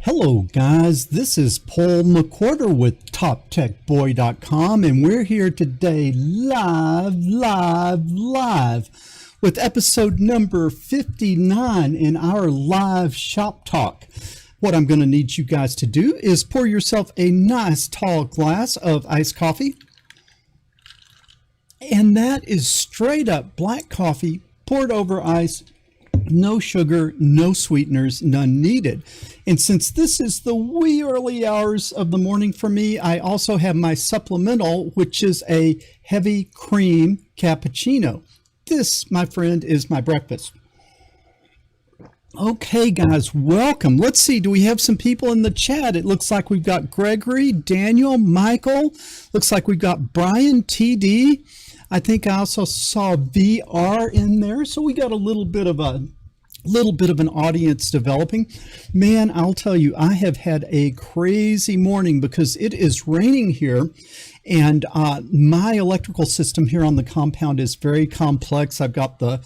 Hello guys, this is Paul McWhorter with TopTechBoy.com, and we're here today live with episode number 59 in our live shop talk. What I'm going to need you guys to do is pour yourself a nice tall glass of iced coffee, and that is straight up black coffee poured over ice. No sugar, no sweeteners, none needed. And since this is the wee early hours of the morning for me, I also have my supplemental, which is a heavy cream cappuccino. This, my friend, is my breakfast. Okay, guys, welcome. Let's see, do we have some people in the chat? It looks like we've got Gregory, Daniel, Michael. Looks like we've got Brian, TD. I think I also saw VR in there, so we got a little bit of an audience developing. Man, I'll tell you, I have had a crazy morning because it is raining here, and my electrical system here on the compound is very complex. I've got the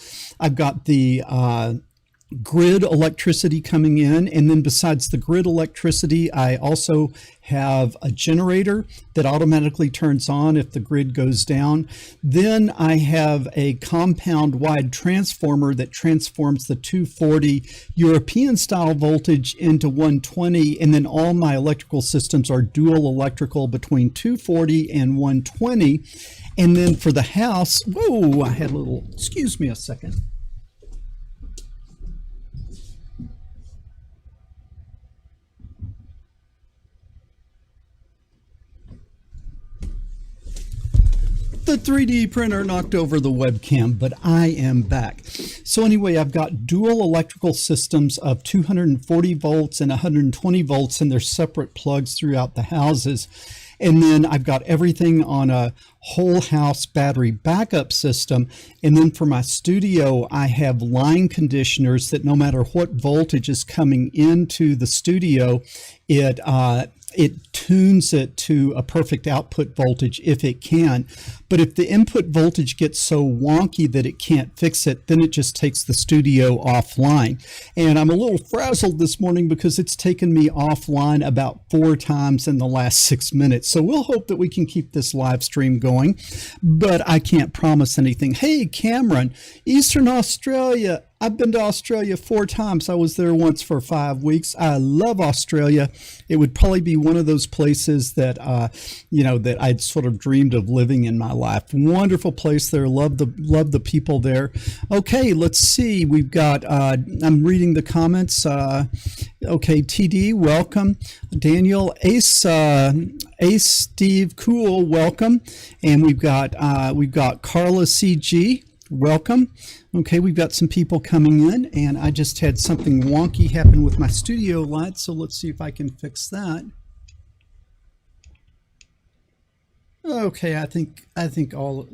grid electricity coming in, and then besides the grid electricity, I also have a generator that automatically turns on if the grid goes down. Then I have a compound wide transformer that transforms the 240 European style voltage into 120, and then all my electrical systems are dual electrical between 240 and 120. And then for the house, whoa, I had a little, excuse me a second. The 3D printer knocked over the webcam, but I am back. So anyway, I've got dual electrical systems of 240 volts and 120 volts, and they're separate plugs throughout the houses. And then I've got everything on a whole house battery backup system. And then for my studio, I have line conditioners that no matter what voltage is coming into the studio, it tunes it to a perfect output voltage if it can. But if the input voltage gets so wonky that it can't fix it, then it just takes the studio offline. And I'm a little frazzled this morning because it's taken me offline about 4 times in the last 6 minutes. So we'll hope that we can keep this live stream going, but I can't promise anything. Hey, Cameron, Eastern Australia. I've been to Australia 4 times. I was there once for 5 weeks. I love Australia. It would probably be one of those places that, that I'd sort of dreamed of living in my life. Wonderful place there. Love the people there. Okay, let's see. We've got, I'm reading the comments. Okay, TD, welcome. Daniel, Ace, Steve, cool, welcome. And we've got Carla CG. Welcome. Okay, we've got some people coming in, and I just had something wonky happen with my studio light, so let's see if I can fix that. Okay, I think all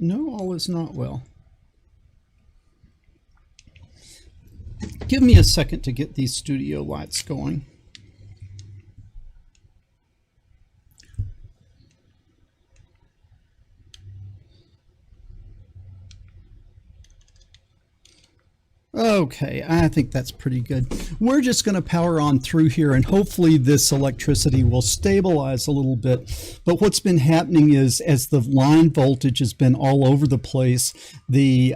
is not well. Give me a second to get these studio lights going. Okay, I think that's pretty good. We're just going to power on through here, and hopefully this electricity will stabilize a little bit. But what's been happening is, as the line voltage has been all over the place, the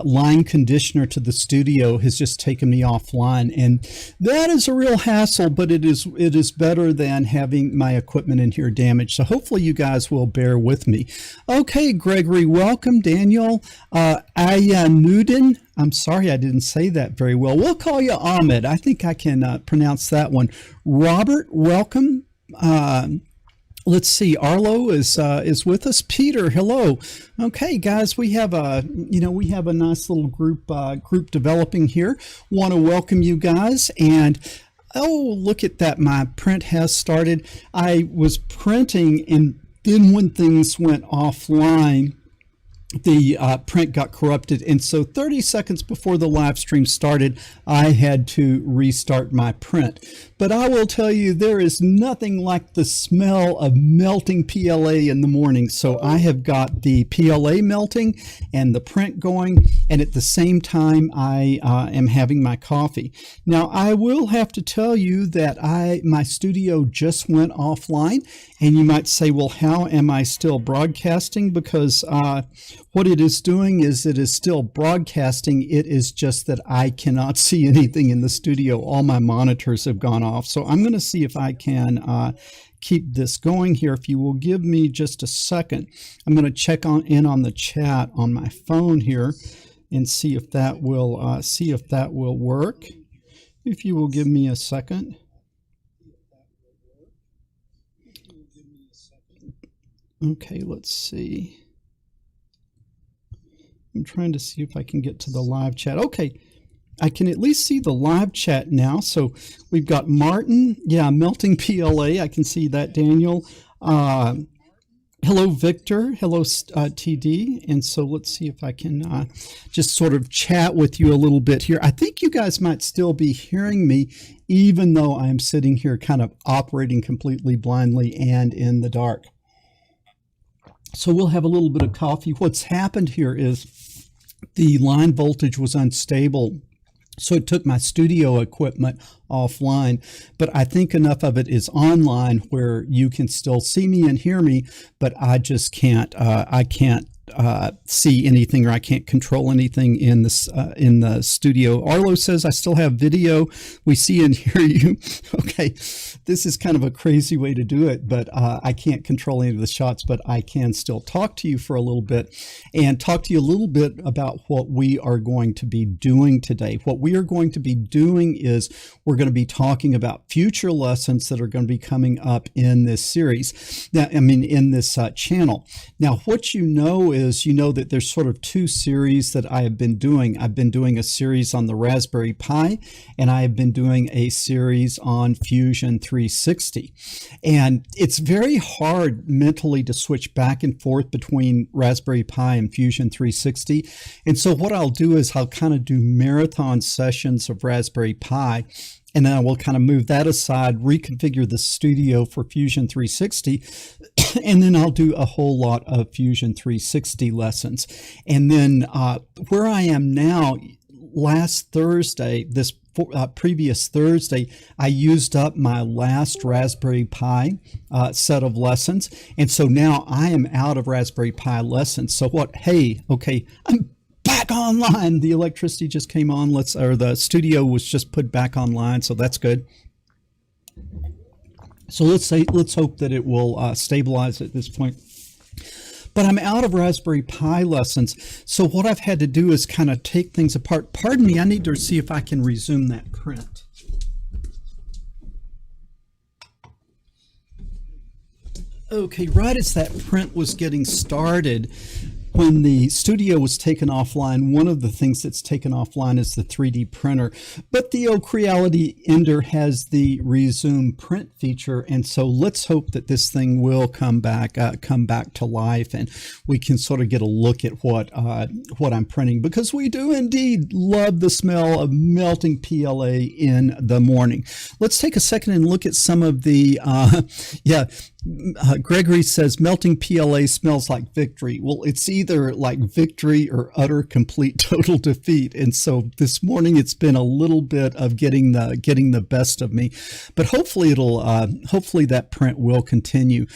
line conditioner to the studio has just taken me offline, and that is a real hassle, but it is better than having my equipment in here damaged. So hopefully you guys will bear with me. Okay, Gregory, welcome. Daniel, Ayanudin, I'm sorry I didn't say that very well. We'll call you Ahmed. I think I can pronounce that one. Robert, welcome. Let's see, Arlo is with us. Peter, hello. Okay, guys, we have a nice little group developing here. Want to welcome you guys. And oh, look at that, my print has started. I was printing, and then when things went offline, the print got corrupted, and so 30 seconds before the live stream started, I had to restart my print. But I will tell you, there is nothing like the smell of melting PLA in the morning. So I have got the PLA melting and the print going, and at the same time I am having my coffee. Now I will have to tell you that my studio just went offline, and you might say, well, how am I still broadcasting? Because what it is doing is it is still broadcasting. It is just that I cannot see anything in the studio. All my monitors have gone off. So I'm going to see if I can keep this going here. If you will give me just a second, I'm going to check in on the chat on my phone here and see if that will work. If you will give me a second. Okay, let's see. I'm trying to see if I can get to the live chat. Okay, I can at least see the live chat now. So we've got Martin. Yeah, melting PLA. I can see that, Daniel. Hello, Victor. Hello, TD. And so let's see if I can just sort of chat with you a little bit here. I think you guys might still be hearing me, even though I'm sitting here kind of operating completely blindly and in the dark. So we'll have a little bit of coffee. What's happened here is the line voltage was unstable, so it took my studio equipment offline, but I think enough of it is online where you can still see me and hear me, but I just can't, I can't see anything, or I can't control anything in the studio. Arlo says I still have video. We see and hear you. Okay, this is kind of a crazy way to do it, but I can't control any of the shots, but I can still talk to you for a little bit and talk to you a little bit about what we are going to be doing today. What we are going to be doing is we're going to be talking about future lessons that are going to be coming up in this series. Now, I mean, in this channel. Now, what you know is that there's sort of two series that I have been doing. I've been doing a series on the Raspberry Pi, and I have been doing a series on Fusion 360. And it's very hard mentally to switch back and forth between Raspberry Pi and Fusion 360. And so what I'll do is I'll kind of do marathon sessions of Raspberry Pi, and then I will kind of move that aside, reconfigure the studio for Fusion 360, and then I'll do a whole lot of Fusion 360 lessons. And then where I am now, last Thursday, this previous Thursday, I used up my last Raspberry Pi set of lessons. And so now I am out of Raspberry Pi lessons. So what, hey, okay, I'm back online. The electricity just came on. The studio was just put back online, so that's good. So let's hope that it will stabilize at this point. But I'm out of Raspberry Pi lessons, so what I've had to do is kind of take things apart. Pardon me, I need to see if I can resume that print. Okay, right as that print was getting started, when the studio was taken offline, one of the things that's taken offline is the 3D printer. But the old Creality Ender has the resume print feature, and so let's hope that this thing will come back to life, and we can sort of get a look at what I'm printing, because we do indeed love the smell of melting PLA in the morning. Let's take a second and look at some of the Gregory says melting PLA smells like victory. Well, it's either like victory or utter complete total defeat. And so this morning it's been a little bit of getting the best of me, but hopefully hopefully that print will continue.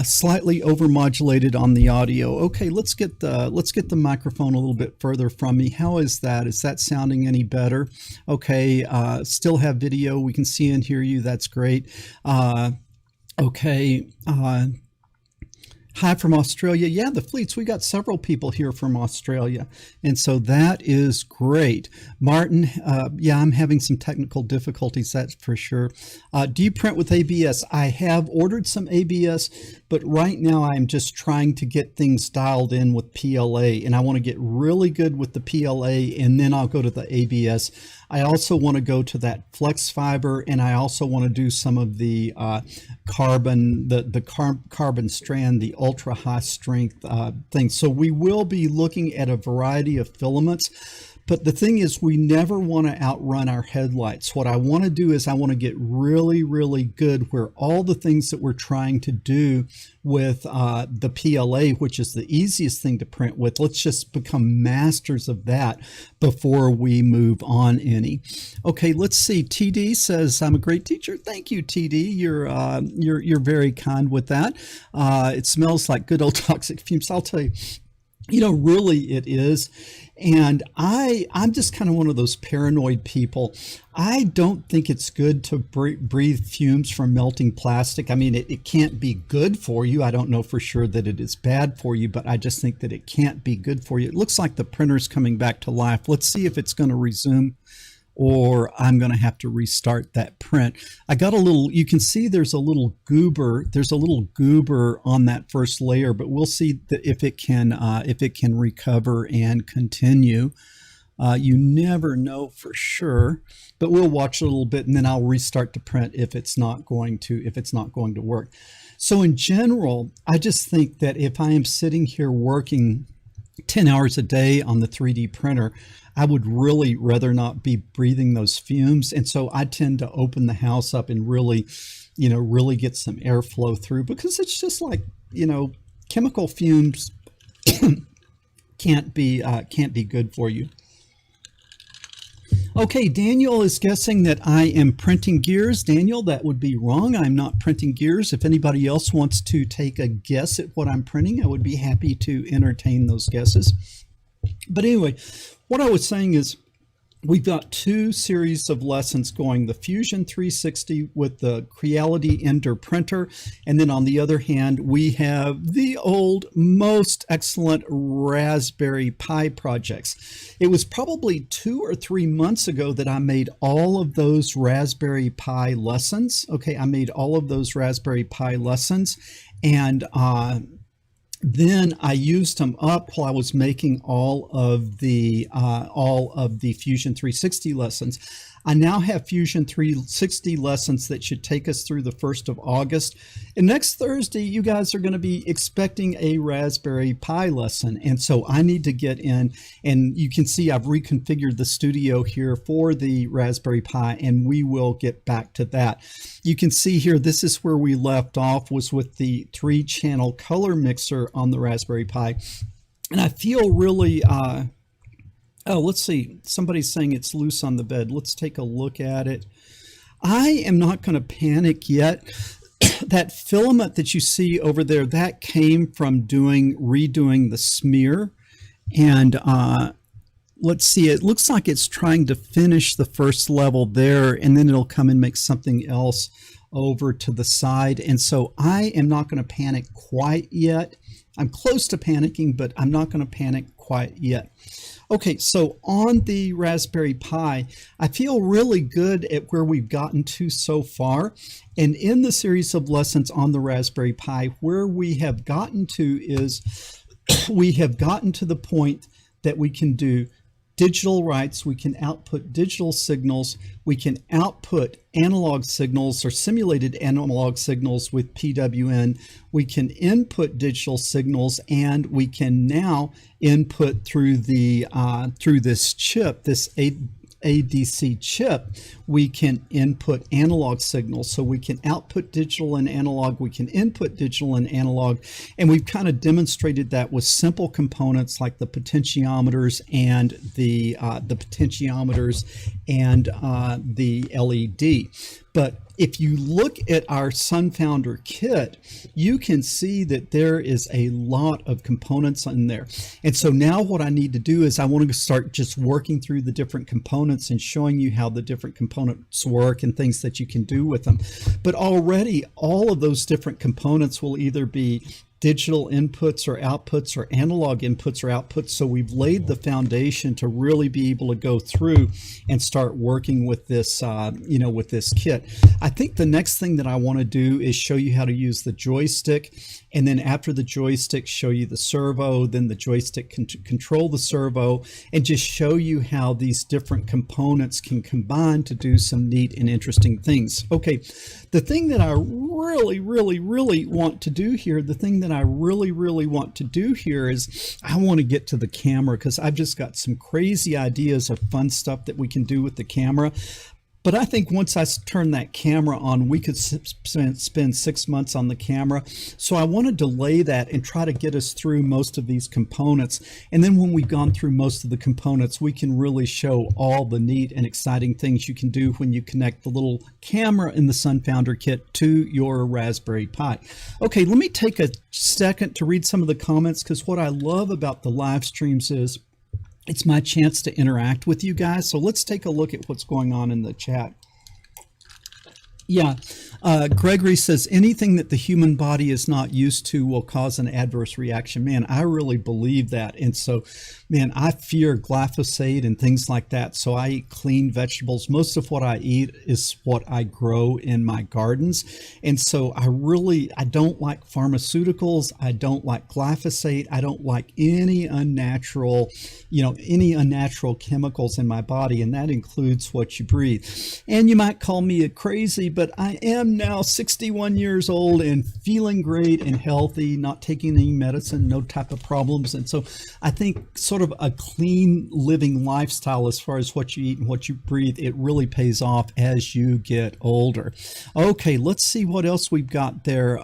Slightly overmodulated on the audio. Okay, let's get the microphone a little bit further from me. How is that? Is that sounding any better? Okay, still have video. We can see and hear you. That's great. Okay. Hi from Australia. Yeah, the Fleets. We got several people here from Australia, and so that is great. Martin, yeah, I'm having some technical difficulties, that's for sure. Do you print with ABS? I have ordered some ABS, but right now I'm just trying to get things dialed in with PLA, and I want to get really good with the PLA, and then I'll go to the ABS. I also want to go to that flex fiber, and I also want to do some of the carbon, the carbon strand, the ultra high strength things. So we will be looking at a variety of filaments. But the thing is, we never want to outrun our headlights. What I want to do is I want to get really, really good where all the things that we're trying to do with the PLA, which is the easiest thing to print with, let's just become masters of that before we move on any. Okay, let's see. TD says, I'm a great teacher. Thank you, TD. You're very kind with that. It smells like good old toxic fumes. I'll tell you, really it is. And I'm just kind of one of those paranoid people. I don't think it's good to breathe fumes from melting plastic. I mean, it can't be good for you. I don't know for sure that it is bad for you, but I just think that it can't be good for you. It looks like the printer's coming back to life. Let's see if it's going to resume, or I'm going to have to restart that print. I got a little, you can see there's a little goober. There's a little goober on that first layer, but we'll see if it can recover and continue. You never know for sure, but we'll watch a little bit and then I'll restart the print if it's not going to work. So in general, I just think that if I am sitting here working 10 hours a day on the 3D printer, I would really rather not be breathing those fumes. And so I tend to open the house up and really get some airflow through, because it's just like, chemical fumes can't be good for you. Okay, Daniel is guessing that I am printing gears. Daniel, that would be wrong. I'm not printing gears. If anybody else wants to take a guess at what I'm printing, I would be happy to entertain those guesses. But anyway, what I was saying is we've got two series of lessons going, the Fusion 360 with the Creality Ender printer, and then on the other hand, we have the old, most excellent Raspberry Pi projects. It was probably 2 or 3 months ago that I made all of those Raspberry Pi lessons. Okay, I made all of those Raspberry Pi lessons, and then I used them up while I was making all of the Fusion 360 lessons. I now have Fusion 360 lessons that should take us through the 1st of August. And next Thursday, you guys are going to be expecting a Raspberry Pi lesson. And so I need to get in, and you can see I've reconfigured the studio here for the Raspberry Pi, and we will get back to that. You can see here, this is where we left off, was with the 3-channel color mixer on the Raspberry Pi. And I feel really, oh, let's see. Somebody's saying it's loose on the bed. Let's take a look at it. I am not going to panic yet. That filament that you see over there, that came from redoing the smear. And let's see, it looks like it's trying to finish the first level there, and then it'll come and make something else over to the side. And so I am not going to panic quite yet. I'm close to panicking, but I'm not going to panic quite yet. Okay, so on the Raspberry Pi, I feel really good at where we've gotten to so far. And in the series of lessons on the Raspberry Pi, where we have gotten to is we have gotten to the point that we can do digital writes, we can output digital signals, we can output analog signals or simulated analog signals with PWN, we can input digital signals, and we can now input through the through this chip, this ADC chip, we can input analog signals. So we can output digital and analog, we can input digital and analog, and we've kind of demonstrated that with simple components like the potentiometers and the LED. But if you look at our Sunfounder kit, you can see that there is a lot of components in there. And so now what I need to do is I want to start just working through the different components and showing you how the different components work and things that you can do with them. But already all of those different components will either be digital inputs or outputs or analog inputs or outputs. So we've laid the foundation to really be able to go through and start working with this, with this kit. I think the next thing that I want to do is show you how to use the joystick. And then after the joystick, show you the servo, then the joystick can control the servo, and just show you how these different components can combine to do some neat and interesting things. Okay, the thing that I really want to do here, the thing that that I really want to do here is I want to get to the camera, because I've just got some crazy ideas of fun stuff that we can do with the camera. But I think once I turn that camera on, we could spend 6 months on the camera. So I want to delay that and try to get us through most of these components. And then when we've gone through most of the components, we can really show all the neat and exciting things you can do when you connect the little camera in the SunFounder kit to your Raspberry Pi. Okay, let me take a second to read some of the comments, because what I love about the live streams is it's my chance to interact with you guys. So let's take a look at what's going on in the chat. Yeah, Gregory says anything that the human body is not used to will cause an adverse reaction. Man, I really believe that. And so, man, I fear glyphosate and things like that. So I eat clean vegetables. Most of what I eat is what I grow in my gardens. And so I don't like pharmaceuticals. I don't like glyphosate. I don't like any unnatural chemicals in my body. And that includes what you breathe. And you might call me crazy, but I am now 61 years old and feeling great and healthy, not taking any medicine, no type of problems. And so I think sort of a clean living lifestyle as far as what you eat and what you breathe, it really pays off as you get older. Okay, let's see what else we've got there.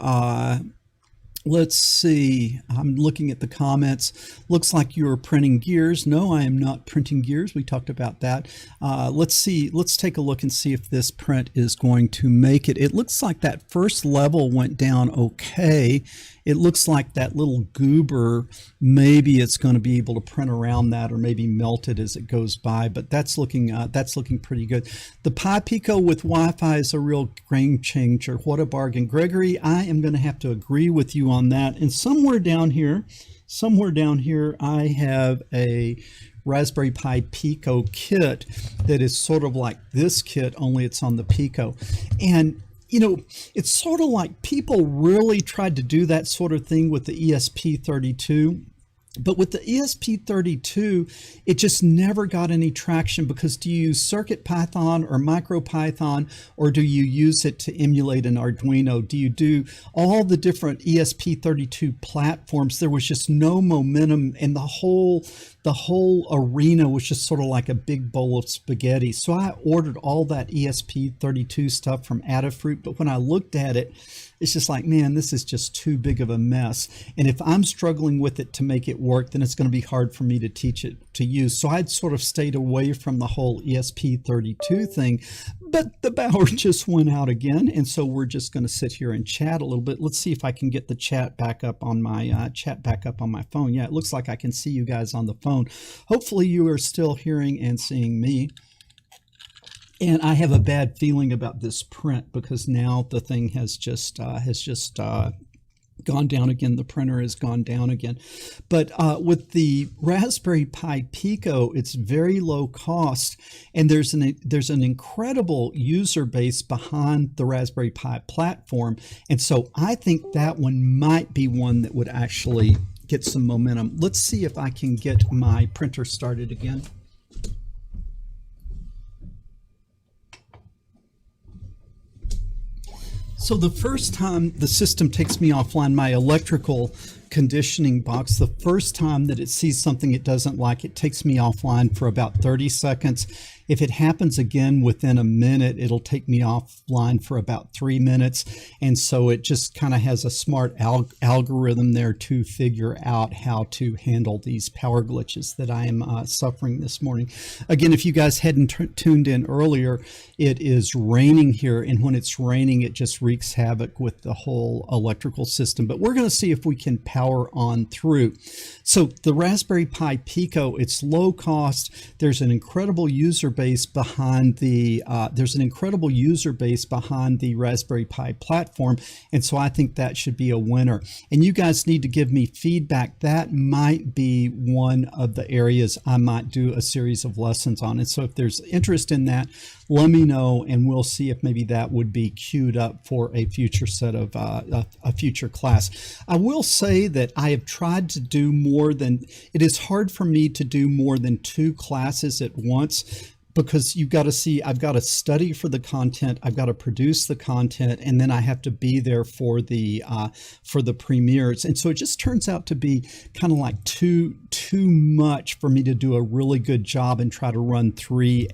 Let's see. I'm looking at the comments. Looks like you're printing gears. No, I am not printing gears. We talked about that. Let's see. Let's take a look and see if this print is going to make it. It looks like that first level went down okay. It looks like that little goober, maybe it's going to be able to print around that or maybe melt it as it goes by, but that's looking pretty good. The Pi Pico with Wi-Fi is a real game changer. What a bargain. Gregory, I am going to have to agree with you on that. And somewhere down here, I have a Raspberry Pi Pico kit that is sort of like this kit, only it's on the Pico. And you know, it's sort of like people really tried to do that sort of thing with the ESP32. But with the ESP32, it just never got any traction, because do you use CircuitPython or MicroPython, or do you use it to emulate an Arduino? Do you do all the different ESP32 platforms? There was just no momentum, and the whole arena was just sort of like a big bowl of spaghetti. So I ordered all that ESP32 stuff from Adafruit, but when I looked at it, it's just like, man, this is just too big of a mess. And if I'm struggling with it to make it work, then it's going to be hard for me to teach it to use. So I'd sort of stayed away from the whole ESP32 thing, but the power just went out again. And so we're just going to sit here and chat a little bit. Let's see if I can get the chat back up on my phone. Yeah, it looks like I can see you guys on the phone. Hopefully you are still hearing and seeing me. And I have a bad feeling about this print, because now the thing has just gone down again. The printer has gone down again. But with the Raspberry Pi Pico, it's very low cost, and there's an incredible user base behind the Raspberry Pi platform. And so I think that one might be one that would actually get some momentum. Let's see if I can get my printer started again. So the first time the system takes me offline, my electrical conditioning box, the first time that it sees something it doesn't like, it takes me offline for about 30 seconds. If it happens again within a minute, it'll take me offline for about 3 minutes. And so it just kind of has a smart algorithm there to figure out how to handle these power glitches that I am suffering this morning. Again, if you guys hadn't tuned in earlier, it is raining here. And when it's raining, it just wreaks havoc with the whole electrical system. But we're going to see if we can power on through. So the Raspberry Pi Pico, it's low cost. There's an incredible user base behind the Raspberry Pi platform, and so I think that should be a winner. And you guys need to give me feedback. That might be one of the areas I might do a series of lessons on. And so if there's interest in that, let me know, and we'll see if maybe that would be queued up for a future set of a future class. I will say that I have tried to do more than, it is hard for me to do more than 2 classes at once, because you've got to see, I've got to study for the content, I've got to produce the content, and then I have to be there for the premieres. And so it just turns out to be kind of like too much for me to do a really good job and try to run three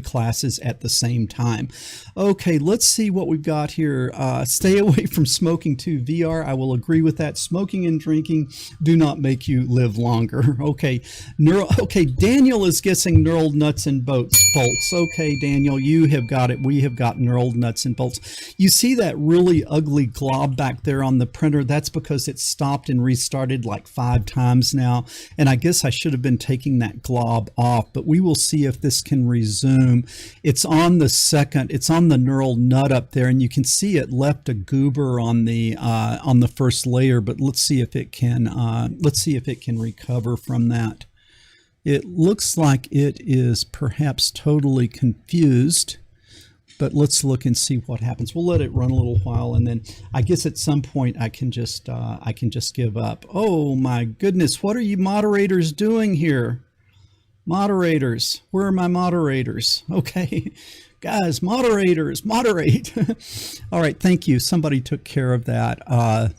classes at the same time. Okay, let's see what we've got here. Stay away from smoking too, VR. I will agree with that. Smoking and drinking do not make you live longer. Okay, Daniel is guessing knurled nuts and bolts. Okay, Daniel, you have got it. We have got knurled nuts and bolts. You see that really ugly glob back there on the printer? That's because it stopped and restarted like 5 times now. And I guess I should have been taking that glob off, but we will see if this can resume. It's on the second, it's on the knurled nut up there, and you can see it left a goober on the first layer, but let's see if it can recover from that. It looks like it is perhaps totally confused, but let's look and see what happens. We'll let it run a little while, and then I guess at some point I can just give up. Oh my goodness, what are you moderators doing here? Moderators, where are my moderators? Okay, guys, moderators, moderate. All right, thank you. Somebody took care of that.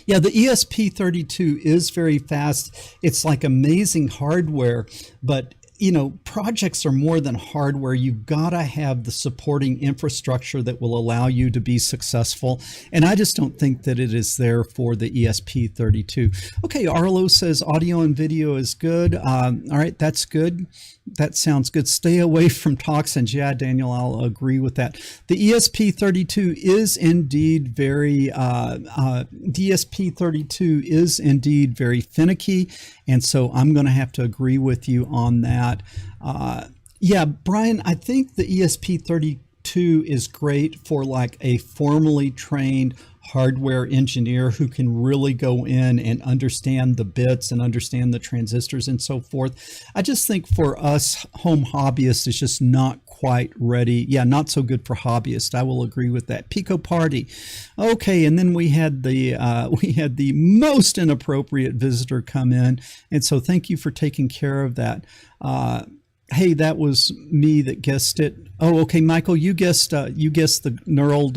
Yeah, the ESP32 is very fast. It's like amazing hardware, but you know, projects are more than hardware. You've got to have the supporting infrastructure that will allow you to be successful. And I just don't think that it is there for the ESP32. Okay, Arlo says audio and video is good. All right, that's good. That sounds good. Stay away from toxins. Yeah, Daniel, I'll agree with that. The ESP32 is indeed very finicky, and so I'm going to have to agree with you on that. Yeah, Brian, I think the ESP32 is great for like a formally trained hardware engineer who can really go in and understand the bits and understand the transistors and so forth. I just think for us home hobbyists, it's just not quite ready. Yeah, not so good for hobbyists. I will agree with that. Pico Party. Okay, and then we had the most inappropriate visitor come in, and so thank you for taking care of that. Hey, that was me that guessed it. Oh, okay, Michael, you guessed the knurled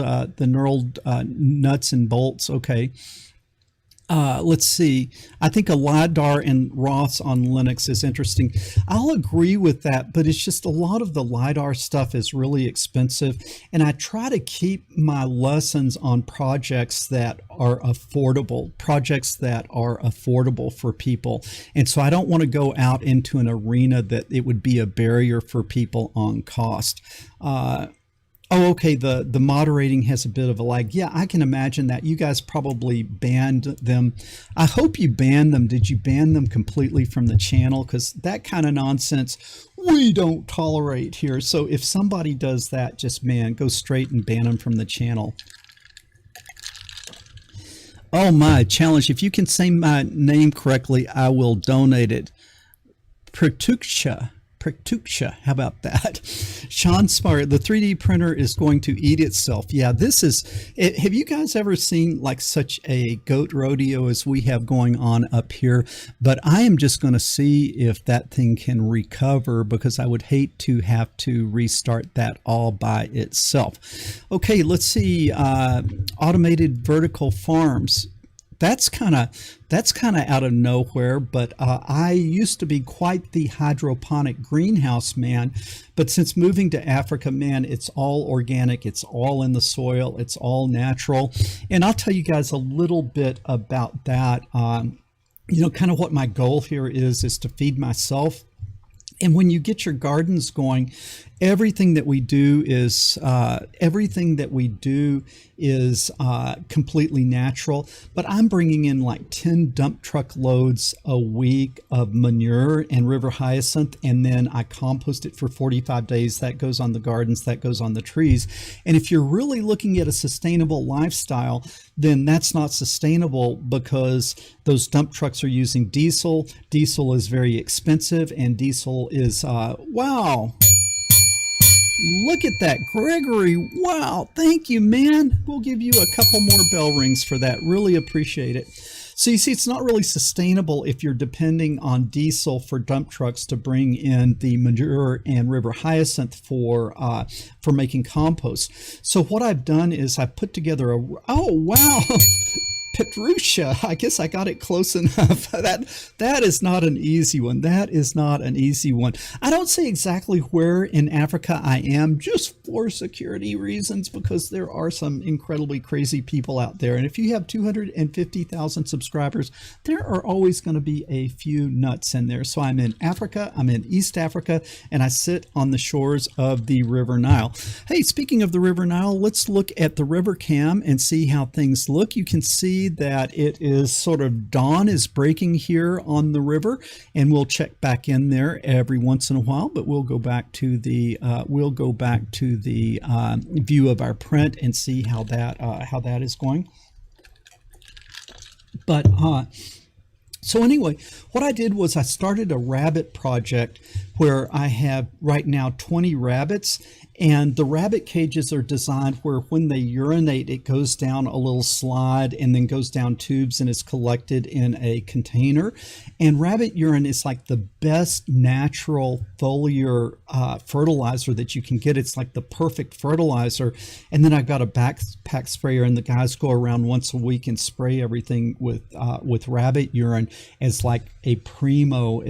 nuts and bolts. Okay. Let's see. I think a LiDAR and ROS on Linux is interesting. I'll agree with that, but it's just a lot of the LiDAR stuff is really expensive. And I try to keep my lessons on projects that are affordable for people. And so I don't want to go out into an arena that it would be a barrier for people on cost. Oh, okay, the moderating has a bit of a lag. Yeah, I can imagine that. You guys probably banned them. I hope you banned them. Did you ban them completely from the channel? Because that kind of nonsense we don't tolerate here. So if somebody does that, just, man, go straight and ban them from the channel. Oh my, challenge. If you can say my name correctly, I will donate it. Pertuksha. How about that? Sean Smart, the 3D printer is going to eat itself. Yeah, this is, have you guys ever seen like such a goat rodeo as we have going on up here? But I am just going to see if that thing can recover, because I would hate to have to restart that all by itself. Okay, let's see. Automated vertical farms. That's kind of out of nowhere, but I used to be quite the hydroponic greenhouse man, but since moving to Africa, man, it's all organic, it's all in the soil, it's all natural. And I'll tell you guys a little bit about that. You know, kind of what my goal here is to feed myself. And when you get your gardens going, everything that we do is completely natural. But I'm bringing in like 10 dump truck loads a week of manure and river hyacinth, and then I compost it for 45 days. That goes on the gardens, that goes on the trees. And if you're really looking at a sustainable lifestyle, then that's not sustainable, because those dump trucks are using diesel. Diesel is very expensive, and diesel is, wow. Look at that, Gregory. Wow, thank you, man. We'll give you a couple more bell rings for that. Really appreciate it. So you see, it's not really sustainable if you're depending on diesel for dump trucks to bring in the manure and river hyacinth for making compost. So what I've done is I've put together a, oh wow, Petrusha. I guess I got it close enough. That is not an easy one. That is not an easy one. I don't say exactly where in Africa I am, just for security reasons, because there are some incredibly crazy people out there. And if you have 250,000 subscribers, there are always going to be a few nuts in there. So I'm in Africa. I'm in East Africa, and I sit on the shores of the River Nile. Hey, speaking of the River Nile, let's look at the river cam and see how things look. You can see that it is sort of dawn is breaking here on the river, and we'll check back in there every once in a while, but we'll go back to the view of our print and see how that is going. But so anyway, what I did was I started a rabbit project where I have right now 20 rabbits, and the rabbit cages are designed where when they urinate, it goes down a little slide and then goes down tubes and is collected in a container. And rabbit urine is like the best natural foliar fertilizer that you can get. It's like the perfect fertilizer. And then I've got a backpack sprayer, and the guys go around once a week and spray everything with rabbit urine as like a primo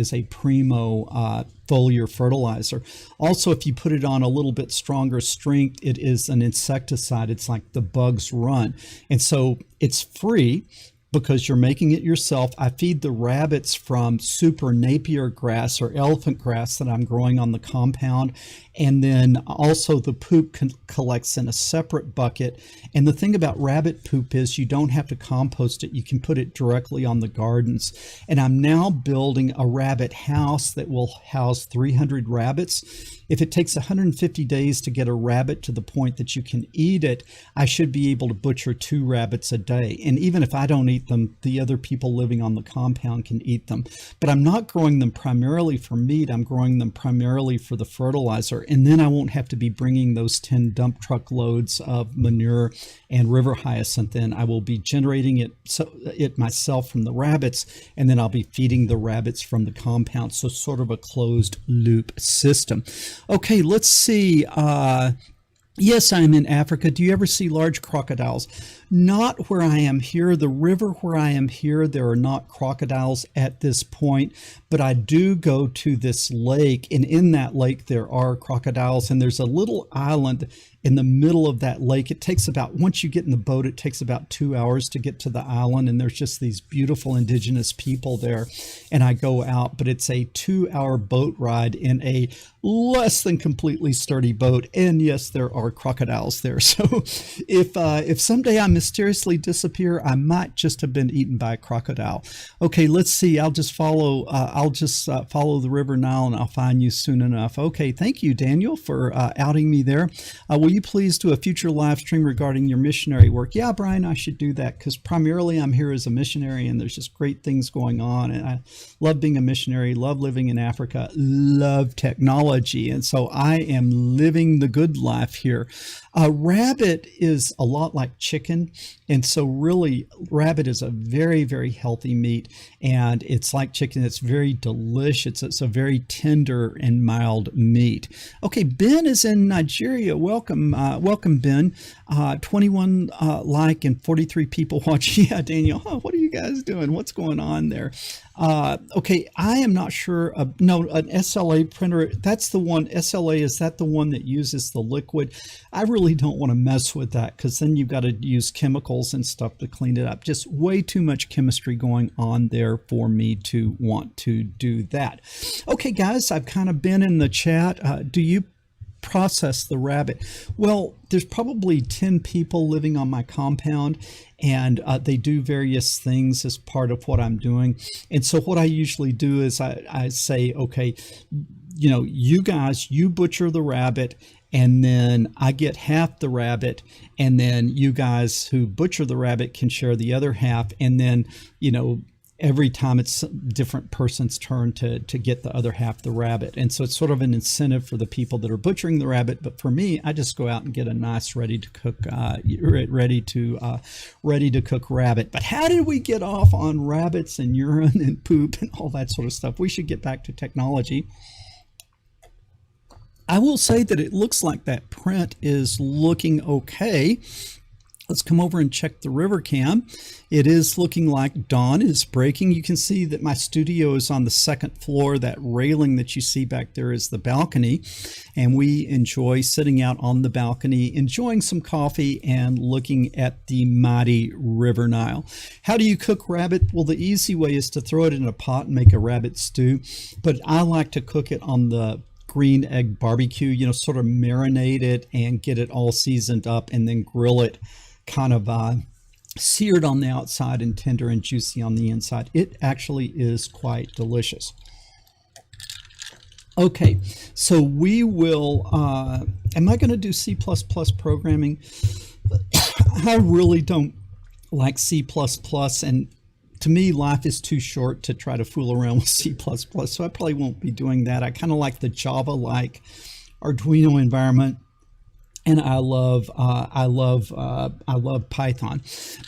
foliar fertilizer. Also, if you put it on a little bit stronger strength, it is an insecticide. It's like the bugs run. And so it's free because you're making it yourself. I feed the rabbits from super Napier grass or elephant grass that I'm growing on the compound. And then also the poop collects in a separate bucket. And the thing about rabbit poop is you don't have to compost it. You can put it directly on the gardens. And I'm now building a rabbit house that will house 300 rabbits. If it takes 150 days to get a rabbit to the point that you can eat it, I should be able to butcher 2 rabbits a day. And even if I don't eat them, the other people living on the compound can eat them. But I'm not growing them primarily for meat. I'm growing them primarily for the fertilizer. And then I won't have to be bringing those 10 dump truck loads of manure and river hyacinth in. I will be generating it myself from the rabbits, and then I'll be feeding the rabbits from the compound. So sort of a closed loop system. Okay, let's see. Yes, I'm in Africa. Do you ever see large crocodiles? Not where I am here. The river where I am here, there are not crocodiles at this point, but I do go to this lake, and in that lake there are crocodiles, and there's a little island in the middle of that lake. It takes about, once you get in the boat, it takes about 2 hours to get to the island, and there's just these beautiful indigenous people there, and I go out, but it's a 2-hour boat ride in a less than completely sturdy boat, and yes, there are crocodiles there. So if someday I mysteriously disappear, I might just have been eaten by a crocodile. Okay, let's see. I'll just follow the River Nile, and I'll find you soon enough. Okay, thank you, Daniel, for outing me there. Will you please do a future live stream regarding your missionary work? Yeah, Brian, I should do that, because primarily I'm here as a missionary, and there's just great things going on, and I love being a missionary, love living in Africa, love technology, and so I am living the good life here. Rabbit is a lot like chicken, and so really rabbit is a very, very healthy meat, and it's like chicken. It's very delicious. It's a very tender and mild meat. Okay, Ben is in Nigeria. Welcome, Ben. 21 like and 43 people watching. Yeah, Daniel, what are you guys doing? What's going on there? Okay, I am not sure. No, an SLA printer, that's the one. SLA, is that the one that uses the liquid? I really don't want to mess with that, because then you've got to use chemicals and stuff to clean it up. Just way too much chemistry going on there for me to want to do that. Okay, guys, I've kind of been in the chat. Do you process the rabbit? Well, there's probably 10 people living on my compound, and they do various things as part of what I'm doing. And so what I usually do is I say, okay, you know, you guys, you butcher the rabbit, and then I get half the rabbit, and then you guys who butcher the rabbit can share the other half. And then, you know, every time it's a different person's turn to get the other half the rabbit. And so it's sort of an incentive for the people that are butchering the rabbit. But for me, I just go out and get a nice ready to cook rabbit. But how did we get off on rabbits and urine and poop and all that sort of stuff? We should get back to technology. I will say that it looks like that print is looking okay. Let's come over and check the river cam. It is looking like dawn is breaking. You can see that my studio is on the second floor. That railing that you see back there is the balcony. And we enjoy sitting out on the balcony, enjoying some coffee and looking at the mighty River Nile. How do you cook rabbit? Well, the easy way is to throw it in a pot and make a rabbit stew. But I like to cook it on the green egg barbecue, you know, sort of marinate it and get it all seasoned up and then grill it kind of seared on the outside and tender and juicy on the inside. It actually is quite delicious. Okay, so we will, am I going to do C++ programming? I really don't like C++, and to me, life is too short to try to fool around with C++, so I probably won't be doing that. I kind of like the Java-like Arduino environment. And I love Python.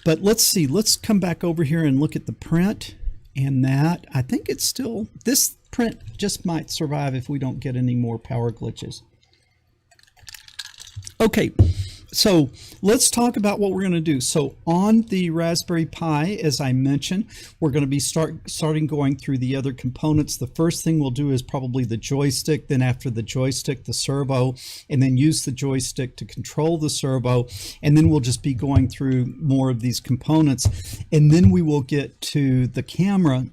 But let's see, let's come back over here and look at the print. And that, I think it's still, this print just might survive if we don't get any more power glitches. Okay, so let's talk about what we're going to do. So on the Raspberry Pi, as I mentioned, we're going to be starting going through the other components. The first thing we'll do is probably the joystick, then after the joystick, the servo, and then use the joystick to control the servo. And then we'll just be going through more of these components. And then we will get to the camera.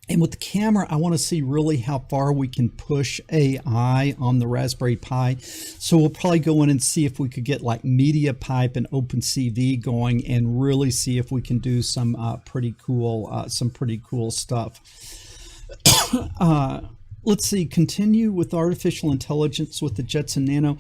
And with the camera, I want to see really how far we can push AI on the Raspberry Pi. So we'll probably go in and see if we could get like MediaPipe and OpenCV going and really see if we can do some pretty cool stuff. Let's see, continue with artificial intelligence with the Jetson Nano.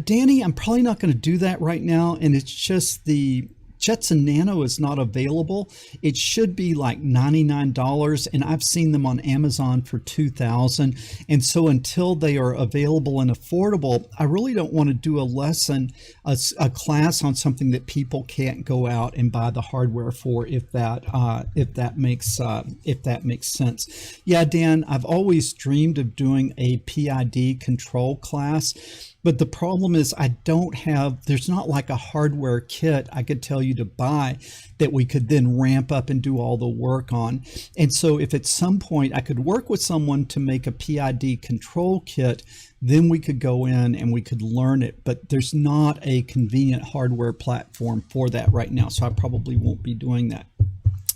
Danny, I'm probably not going to do that right now. And it's just the Jetson Nano is not available. It should be like $99, and I've seen them on Amazon for $2,000. And so until they are available and affordable, I really don't want to do a lesson, a class on something that people can't go out and buy the hardware for, if that makes sense. Yeah, Dan, I've always dreamed of doing a PID control class. But the problem is there's not like a hardware kit I could tell you to buy that we could then ramp up and do all the work on. And so if at some point I could work with someone to make a PID control kit, then we could go in and we could learn it. But there's not a convenient hardware platform for that right now. So I probably won't be doing that.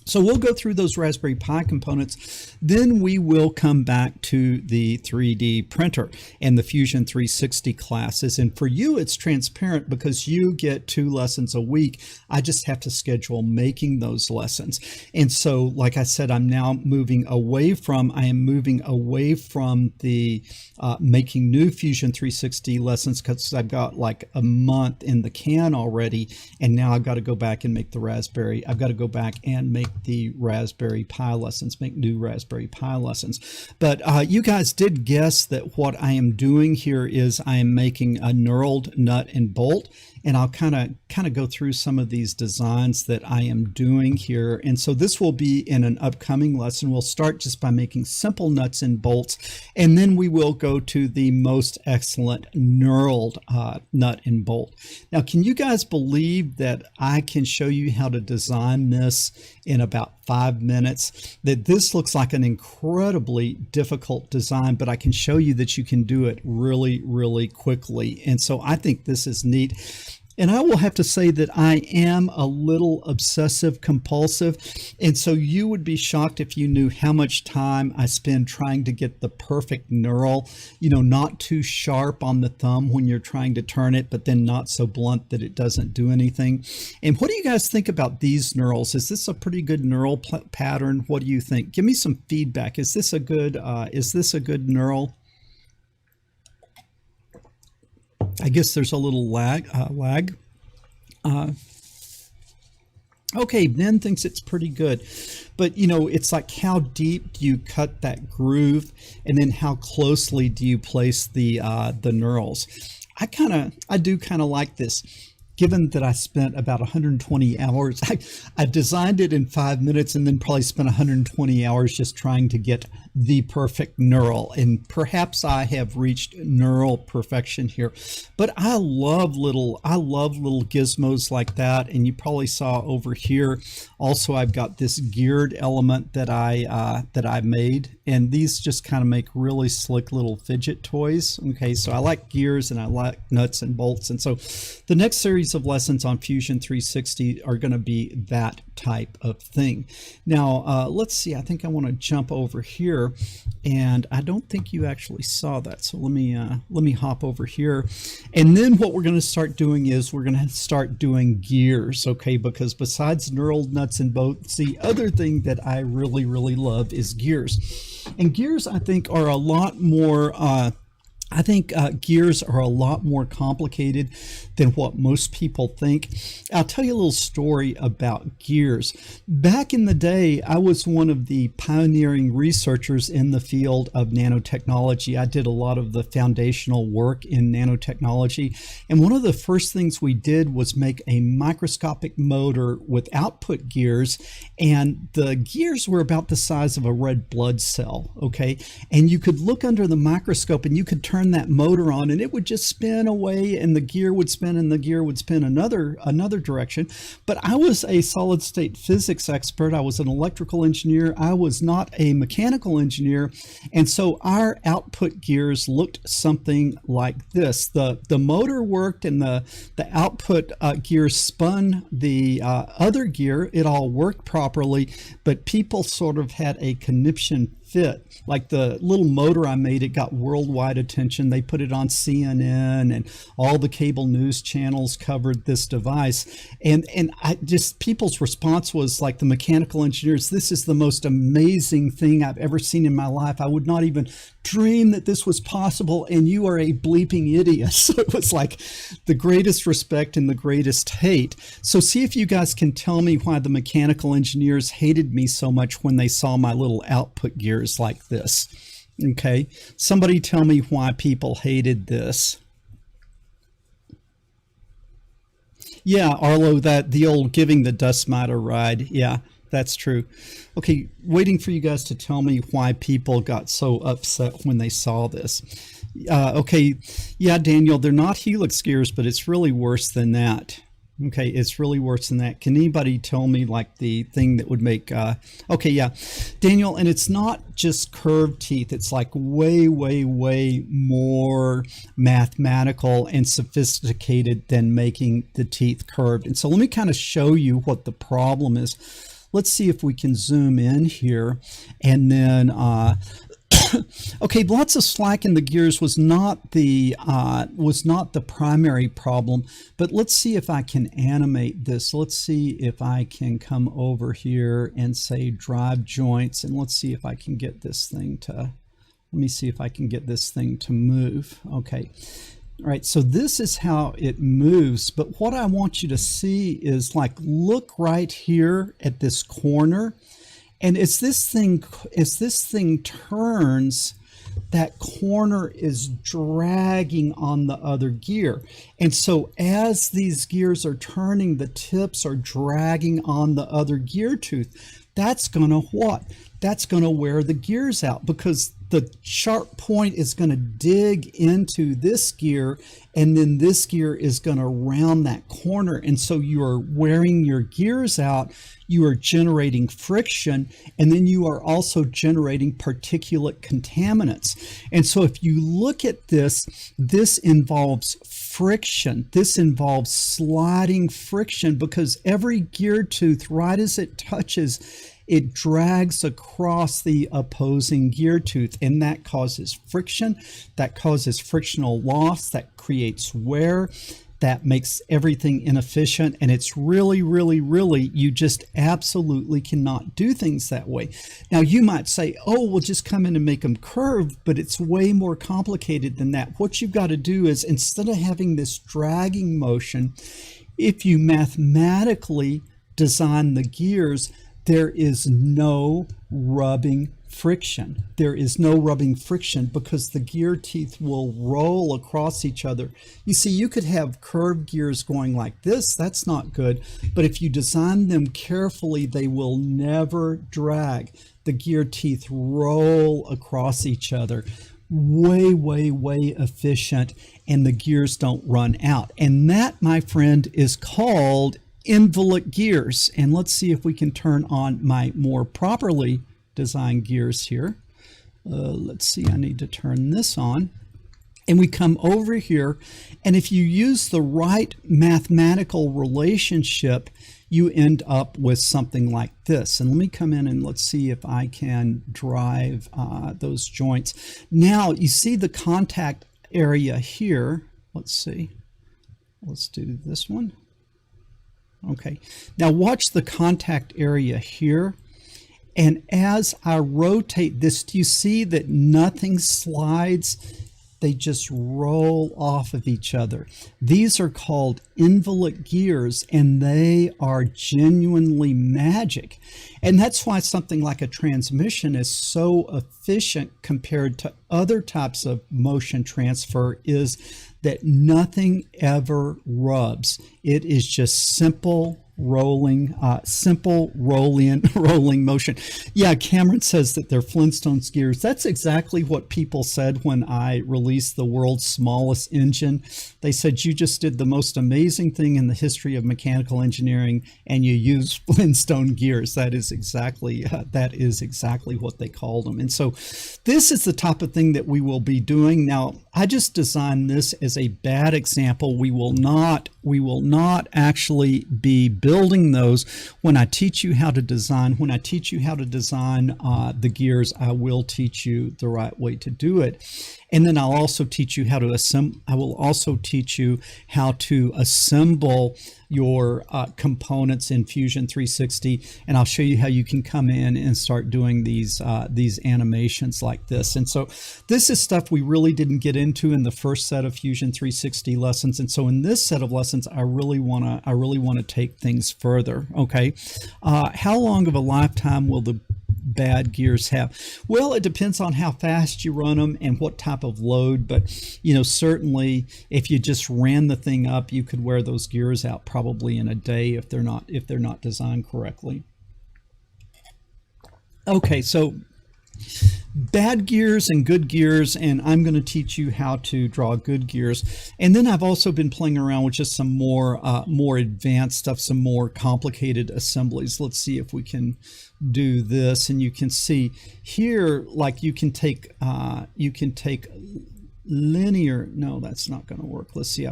So we'll go through those Raspberry Pi components, then we will come back to the 3D printer and the Fusion 360 classes. And for you, it's transparent because you get 2 lessons a week. I just have to schedule making those lessons. And so, like I said, I am moving away from the making new Fusion 360 lessons because I've got like a month in the can already. And now I've got to go back and make the Raspberry Pi lessons, make new Raspberry Pi lessons. But you guys did guess that what I am doing here is I am making a knurled nut and bolt. And I'll kind of go through some of these designs that I am doing here. And so this will be in an upcoming lesson. We'll start just by making simple nuts and bolts, and then we will go to the most excellent knurled nut and bolt. Now, can you guys believe that I can show you how to design this in about 5 minutes? That this looks like an incredibly difficult design, but I can show you that you can do it really, really quickly. And so I think this is neat. And I will have to say that I am a little obsessive compulsive. And so you would be shocked if you knew how much time I spend trying to get the perfect knurl, not too sharp on the thumb when you're trying to turn it, but then not so blunt that it doesn't do anything. And what do you guys think about these knurls? Is this a pretty good knurl pattern? What do you think? Give me some feedback. Is this a good knurl? I guess there's a little lag. Okay, Ben thinks it's pretty good. But you know, it's like how deep do you cut that groove, and then how closely do you place the knurls? I do kind of like this. Given that I spent about 120 hours, I designed it in 5 minutes and then probably spent 120 hours just trying to get the perfect knurl. And perhaps I have reached knurl perfection here. But I love little gizmos like that. And you probably saw over here. Also, I've got this geared element that I made, and these just kind of make really slick little fidget toys. Okay, so I like gears and I like nuts and bolts, and so the next series of lessons on Fusion 360 are going to be that type of thing. Now, let's see. I think I want to jump over here, and I don't think you actually saw that. So let me hop over here, and then what we're going to start doing is we're going to start doing gears. Okay, because besides knurled nuts and bolts, the other thing that I really love is gears, and gears I think are a lot more. Gears are a lot more complicated than what most people think. I'll tell you a little story about gears. Back in the day, I was one of the pioneering researchers in the field of nanotechnology. I did a lot of the foundational work in nanotechnology. And one of the first things we did was make a microscopic motor with output gears. And the gears were about the size of a red blood cell, okay? And you could look under the microscope and you could turn that motor on and it would just spin away, and the gear would spin and the gear would spin another direction. But I was a solid state physics expert. I was an electrical engineer. I was not a mechanical engineer. And so our output gears looked something like this. The motor worked and the output gear spun the other gear. It all worked properly, but people sort of had a conniption fit. Like the little motor I made, it got worldwide attention. They put it on CNN and all the cable news channels covered this device. And people's response was like, the mechanical engineers, this is the most amazing thing I've ever seen in my life. I would not even dream that this was possible, and you are a bleeping idiot. So it was like the greatest respect and the greatest hate. So see if you guys can tell me why the mechanical engineers hated me so much when they saw my little output gears like this. Okay, somebody tell me why people hated this. Yeah, Arlo, that the old giving the dust mite a ride. Yeah, that's true. Okay, waiting for you guys to tell me why people got so upset when they saw this. Okay, yeah, Daniel, they're not helix gears, but it's really worse than that. Okay, it's really worse than that. Can anybody tell me like the thing that would make, okay, yeah, Daniel, and it's not just curved teeth. It's like way more mathematical and sophisticated than making the teeth curved. And so let me kind of show you what the problem is. Let's see if we can zoom in here, and then, okay, lots of slack in the gears was not the primary problem, but let's see if I can animate this. Let's see if I can come over here and say drive joints, and let's see if I can get this thing to, let me see if I can get this thing to move. Okay. All right, so this is how it moves, but what I want you to see is like, look right here at this corner. And as this thing turns, that corner is dragging on the other gear. And so as these gears are turning, the tips are dragging on the other gear tooth. That's going to what? That's going to wear the gears out, because the sharp point is going to dig into this gear, and then this gear is going to round that corner. And so you are wearing your gears out, you are generating friction, and then you are also generating particulate contaminants. And so if you look at this, this involves friction. This involves sliding friction, because every gear tooth, right as it touches, it drags across the opposing gear tooth, and that causes friction, that causes frictional loss, that creates wear, that makes everything inefficient, and it's really, you just absolutely cannot do things that way. Now you might say, oh, we'll just come in and make them curved, but it's way more complicated than that. What you've got to do is, instead of having this dragging motion, if you mathematically design the gears, there is no rubbing friction. There is no rubbing friction because the gear teeth will roll across each other. You see, you could have curved gears going like this. That's not good. But if you design them carefully, they will never drag. The gear teeth roll across each other. Way, way, way efficient, and the gears don't run out. And that, my friend, is called Invalid Gears. And let's see if we can turn on my more properly designed gears here. Let's see, I need to turn this on. And we come over here, and if you use the right mathematical relationship, you end up with something like this. And let me come in and let's see if I can drive those joints. Now, you see the contact area here. Let's see. Let's do this one. Okay. Now, watch the contact area here. And as I rotate this, do you see that nothing slides? They just roll off of each other. These are called invalid gears, and they are genuinely magic. And that's why something like a transmission is so efficient compared to other types of motion transfer, is that nothing ever rubs. It is just simple rolling motion. Yeah, Cameron says that they're Flintstones gears. That's exactly what people said when I released the world's smallest engine. They said, you just did the most amazing thing in the history of mechanical engineering, and you used Flintstone gears. That is exactly what they called them. And so this is the type of thing that we will be doing. Now, I just designed this as a bad example. We will not actually be building those. When I teach you how to design, the gears, I will teach you the right way to do it. And then I'll also teach you how to assemble. I will also teach you how to assemble your components in Fusion 360, and I'll show you how you can come in and start doing these animations like this. And so this is stuff we really didn't get into in the first set of Fusion 360 lessons. And so in this set of lessons, I really want to take things further. Okay, how long of a lifetime will the bad gears have? Well, it depends on how fast you run them and what type of load, but certainly if you just ran the thing up, you could wear those gears out probably in a day if they're not designed correctly. Okay, so bad gears and good gears, and I'm going to teach you how to draw good gears. And then I've also been playing around with just some more advanced stuff, some more complicated assemblies. Let's see if we can do this, and you can see here, like you can take linear. No, that's not going to work. Let's see.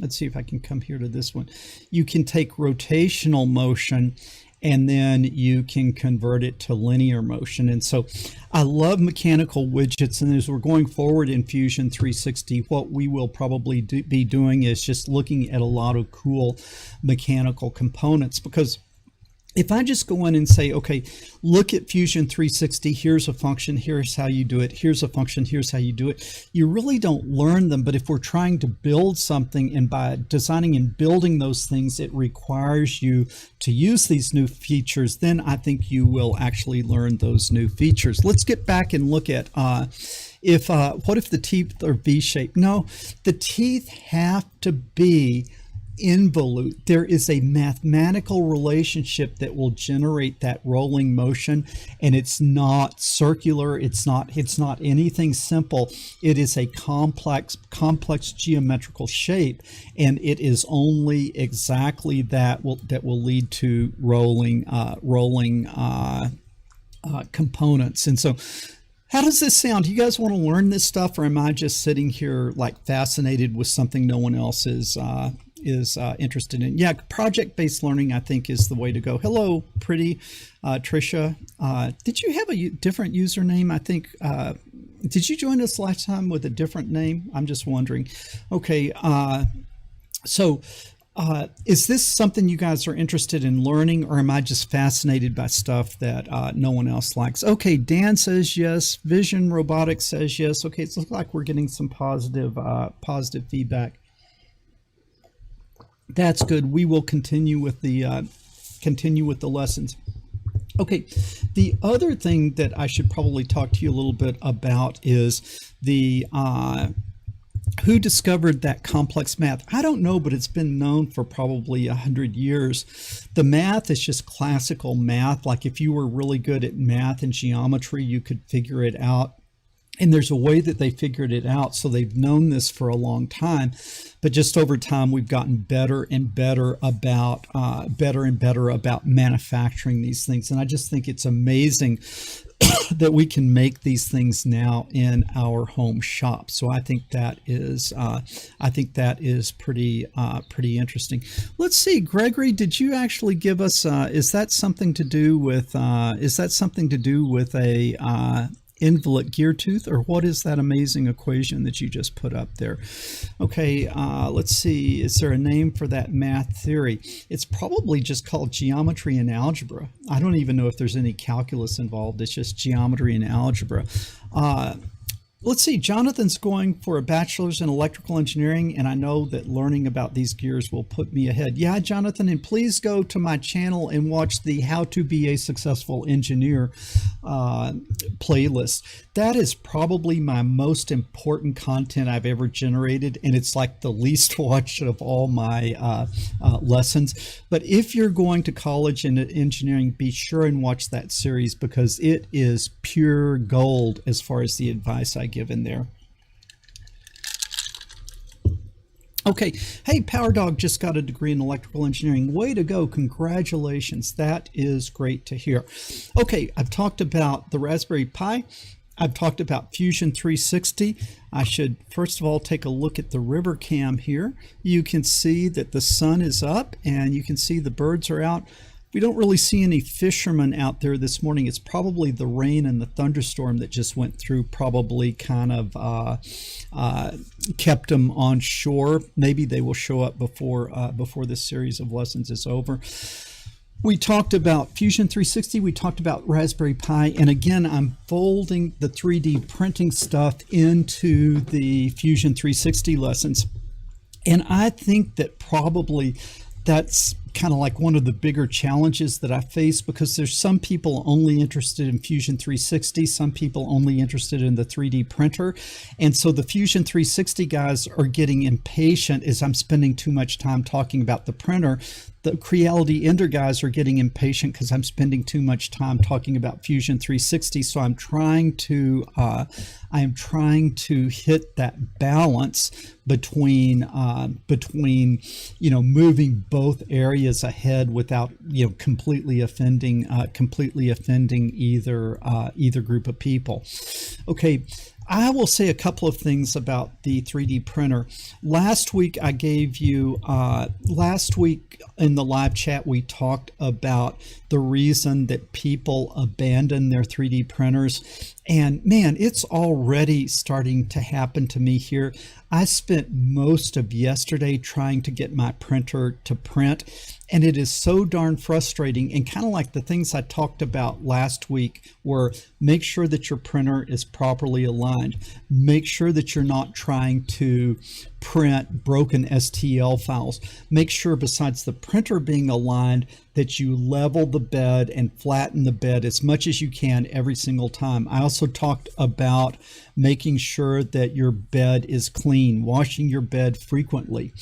Let's see if I can come here to this one. You can take rotational motion, and then you can convert it to linear motion. And so I love mechanical widgets, and as we're going forward in Fusion 360, what we will probably be doing is just looking at a lot of cool mechanical components, because if I just go in and say, okay, look at Fusion 360, here's a function, here's how you do it, here's a function, here's how you do it, you really don't learn them. But if we're trying to build something, and by designing and building those things, it requires you to use these new features, then I think you will actually learn those new features. Let's get back and look at what if the teeth are V-shaped? No, the teeth have to be involute. There is a mathematical relationship that will generate that rolling motion, and it's not circular. It's not anything simple. It is a complex geometrical shape, and it is only exactly that will lead to rolling components. And so, how does this sound? Do you guys want to learn this stuff, or am I just sitting here like fascinated with something no one else is interested in? Yeah, project-based learning, I think, is the way to go. Hello, pretty Trisha. Did you have a different username? I think, did you join us last time with a different name? I'm just wondering. Okay, so is this something you guys are interested in learning, or am I just fascinated by stuff that no one else likes? Okay, Dan says yes. Vision Robotics says yes. Okay, it looks like we're getting some positive feedback. That's good. We will continue with the lessons. Okay, the other thing that I should probably talk to you a little bit about is the who discovered that complex math? I don't know, but it's been known for probably 100 years. The math is just classical math. Like if you were really good at math and geometry, you could figure it out. And there's a way that they figured it out. So they've known this for a long time, but just over time, we've gotten better and better about manufacturing these things. And I just think it's amazing that we can make these things now in our home shop. So I think that is pretty interesting. Let's see, Gregory, did you actually give us? Is that something to do with? A invalid gear tooth, or what is that amazing equation that you just put up there? Okay, let's see, is there a name for that math theory? It's probably just called geometry and algebra. I don't even know if there's any calculus involved. It's just geometry and algebra. Let's see, Jonathan's going for a bachelor's in electrical engineering, and I know that learning about these gears will put me ahead. Yeah, Jonathan, and please go to my channel and watch the How to Be a Successful Engineer playlist. That is probably my most important content I've ever generated, and it's like the least watched of all my lessons. But if you're going to college in engineering, be sure and watch that series because it is pure gold as far as the advice I give in there. Okay, hey, Power Dog just got a degree in electrical engineering. Way to go, congratulations. That is great to hear. Okay, I've talked about the Raspberry Pi. I've talked about Fusion 360. I should first of all take a look at the river cam here. You can see that the sun is up and you can see the birds are out. We don't really see any fishermen out there this morning. It's probably the rain and the thunderstorm that just went through probably kind of kept them on shore. Maybe they will show up before this series of lessons is over. We talked about Fusion 360, we talked about Raspberry Pi, and again, I'm folding the 3D printing stuff into the Fusion 360 lessons. And I think that probably that's kind of like one of the bigger challenges that I face because there's some people only interested in Fusion 360, some people only interested in the 3D printer. And so the Fusion 360 guys are getting impatient as I'm spending too much time talking about the printer. The Creality Ender guys are getting impatient because I'm spending too much time talking about Fusion 360. So I'm trying to hit that balance between moving both areas ahead without completely offending either group of people. Okay. I will say a couple of things about the 3D printer. Last week I gave you, last week in the live chat we talked about the reason that people abandon their 3D printers. And man, it's already starting to happen to me here. I spent most of yesterday trying to get my printer to print, and it is so darn frustrating. And kind of like the things I talked about last week were make sure that your printer is properly aligned. Make sure that you're not trying to print broken STL files. Make sure besides the printer being aligned that you level the bed and flatten the bed as much as you can every single time. I also talked about making sure that your bed is clean, washing your bed frequently.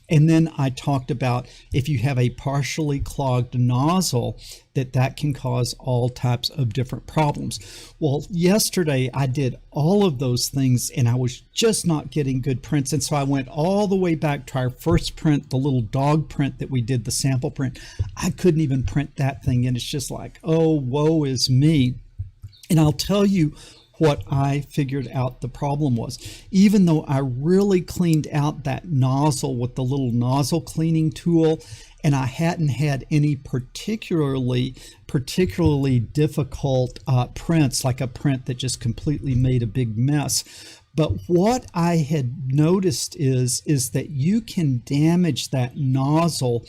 And then I talked about if you have a partially clogged nozzle, that can cause all types of different problems. Well, yesterday I did all of those things and I was just not getting good prints. And so I went all the way back to our first print, the little dog print that we did, the sample print. I couldn't even print that thing. And it's just like, oh, woe is me. And I'll tell you what I figured out the problem was. Even though I really cleaned out that nozzle with the little nozzle cleaning tool, and I hadn't had any particularly difficult prints, like a print that just completely made a big mess. But what I had noticed is that you can damage that nozzle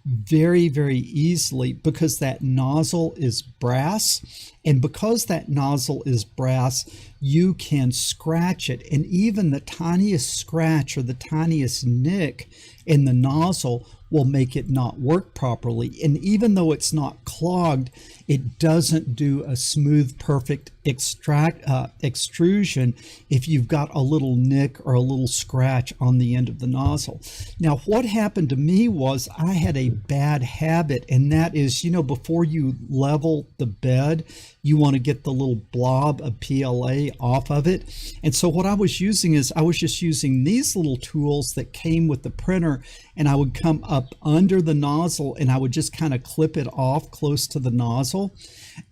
very, very easily because that nozzle is brass. And because that nozzle is brass, you can scratch it. And even the tiniest scratch or the tiniest nick in the nozzle will make it not work properly. And even though it's not clogged, it doesn't do a smooth, perfect extrusion if you've got a little nick or a little scratch on the end of the nozzle. Now, what happened to me was I had a bad habit, and that is, before you level the bed, you want to get the little blob of PLA off of it. And so what I was using is I was just using these little tools that came with the printer, and I would come up under the nozzle and I would just kind of clip it off close to the nozzle.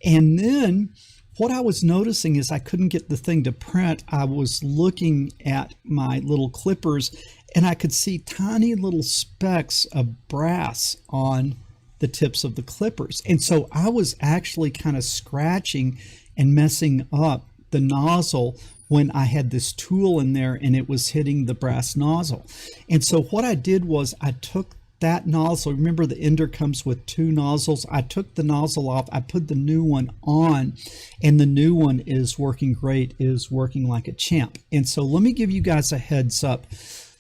And then what I was noticing is I couldn't get the thing to print. I was looking at my little clippers and I could see tiny little specks of brass on the tips of the clippers. And so I was actually kind of scratching and messing up the nozzle when I had this tool in there and it was hitting the brass nozzle. And so what I did was I took that nozzle, remember the ender comes with two nozzles, I took the nozzle off, I put the new one on, and the new one is working great, is working like a champ. And so let me give you guys a heads up.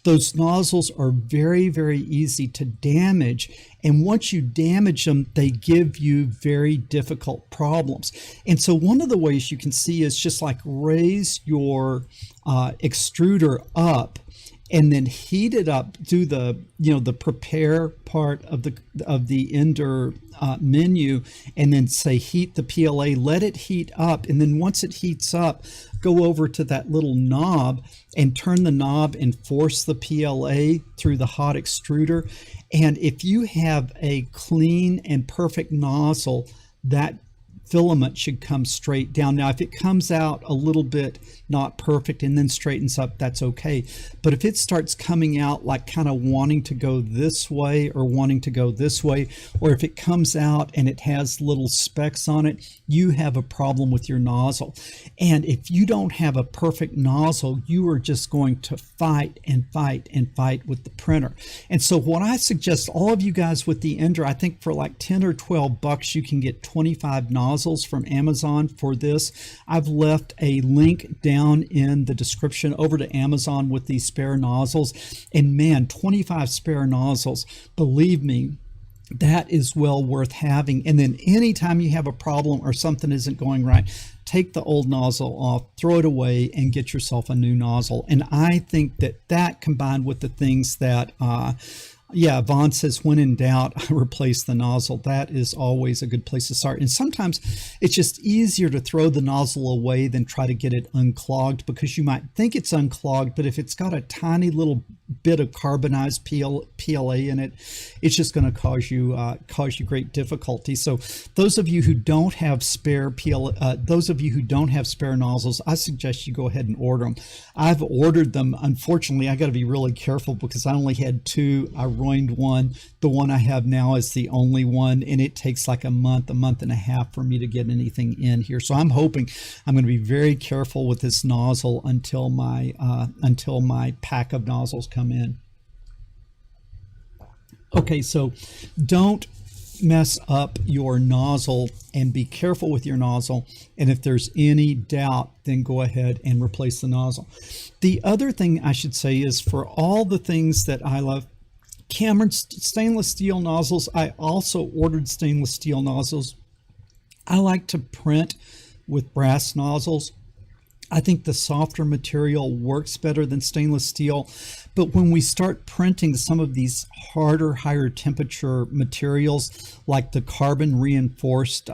Those nozzles are very, very easy to damage. And once you damage them, they give you very difficult problems. And so one of the ways you can see is just like raise your extruder up and then heat it up, do the, the prepare part of the ender menu, and then say heat the PLA, let it heat up. And then once it heats up, go over to that little knob and turn the knob and force the PLA through the hot extruder. And if you have a clean and perfect nozzle, that filament should come straight down. Now, if it comes out a little bit not perfect and then straightens up, that's okay. But if it starts coming out like kind of wanting to go this way or wanting to go this way, or if it comes out and it has little specks on it, you have a problem with your nozzle. And if you don't have a perfect nozzle, you are just going to fight and fight and fight with the printer. And so what I suggest all of you guys with the ender, I think for like 10 or 12 bucks, you can get 25 nozzles from Amazon for this. I've left a link down in the description over to Amazon with these spare nozzles. And man, 25 spare nozzles, believe me, that is well worth having. And then anytime you have a problem or something isn't going right, take the old nozzle off, throw it away, and get yourself a new nozzle. And I think that combined with the things that Vaughn says, when in doubt, replace the nozzle. That is always a good place to start. And sometimes it's just easier to throw the nozzle away than try to get it unclogged, because you might think it's unclogged, but if it's got a tiny little bit of carbonized PLA in it, it's just going to cause you great difficulty. So those of you who don't have spare nozzles, I suggest you go ahead and order them. I've ordered them. Unfortunately, I got to be really careful because I only had two. I ruined one. The one I have now is the only one, and it takes like a month and a half for me to get anything in here. So I'm hoping I'm going to be very careful with this nozzle until my pack of nozzles come in. Okay, so don't mess up your nozzle and be careful with your nozzle. And if there's any doubt, then go ahead and replace the nozzle. The other thing I should say is, for all the things that I love, Cameron's stainless steel nozzles, I also ordered stainless steel nozzles. I like to print with brass nozzles. I think the softer material works better than stainless steel. But when we start printing some of these harder, higher temperature materials, like the carbon reinforced